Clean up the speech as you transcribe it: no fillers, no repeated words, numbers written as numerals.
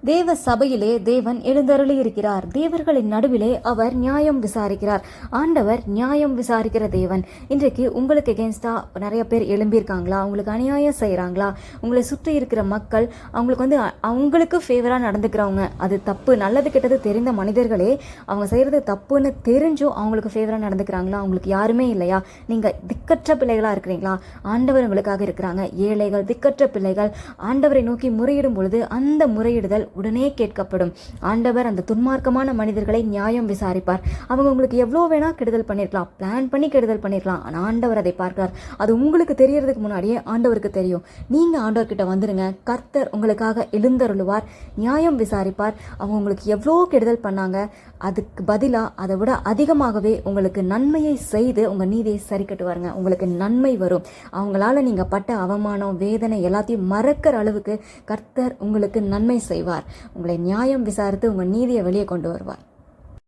தேவ சபையிலே தேவன் எழுந்தருளி இருக்கிறார். தேவர்களின் நடுவிலே அவர் நியாயம் விசாரிக்கிறார். ஆண்டவர் நியாயம் விசாரிக்கிற தேவன். இன்றைக்கு உங்களுக்கு எகென்ஸ்டா நிறைய பேர் எழும்பியிருக்காங்களா? உங்களுக்கு அநியாயம் செய்கிறாங்களா? உங்களை சுற்றி இருக்கிற மக்கள் அவங்களுக்கு ஃபேவராக நடந்துக்கிறவங்க, அது தப்பு, நல்லது கெட்டது தெரிந்த மனிதர்களே அவங்க செய்கிறது தப்புன்னு தெரிஞ்சும் அவங்களுக்கு ஃபேவராக நடந்துக்கிறாங்களா? அவங்களுக்கு யாருமே இல்லையா? நீங்கள் திக்கற்ற பிள்ளைகளாக இருக்கிறீங்களா? ஆண்டவர் உங்களுக்காக இருக்கிறாங்க. ஏழைகள், திக்கற்ற பிள்ளைகள் ஆண்டவரை நோக்கி முறையிடும் பொழுது அந்த முறையிடுதல் உடனே கேட்கப்படும். ஆண்டவர் அந்த துன்மார்க்கமான மனிதர்களை நியாயம் விசாரிப்பார். அவங்க உங்களுக்கு எவ்வளோ வேணா கெடுதல் பண்ணியிருக்கலாம், பிளான் பண்ணி கெடுதல் பண்ணியிருக்கலாம். ஆனால் ஆண்டவர் அதை பார்க்கிறார். அது உங்களுக்கு தெரியறதுக்கு முன்னாடியே ஆண்டவருக்கு தெரியும். நீங்கள் ஆண்டவர்கிட்ட வந்துடுங்க. கர்த்தர் உங்களுக்காக எழுந்தருளுவார், நியாயம் விசாரிப்பார். அவங்க உங்களுக்கு எவ்வளோ கெடுதல் பண்ணாங்க, அதுக்கு பதிலாக அதை விட அதிகமாகவே உங்களுக்கு நன்மையை செய்து உங்கள் நீதியை சரி கட்டுவாருங்க. உங்களுக்கு நன்மை வரும். அவங்களால நீங்கள் பட்ட அவமானம், வேதனை எல்லாத்தையும் மறக்கிற அளவுக்கு கர்த்தர் உங்களுக்கு நன்மை செய்வார். உங்களை நியாயம் விசாரித்து உங்கள் நீதியை வெளியே கொண்டு வருவார்.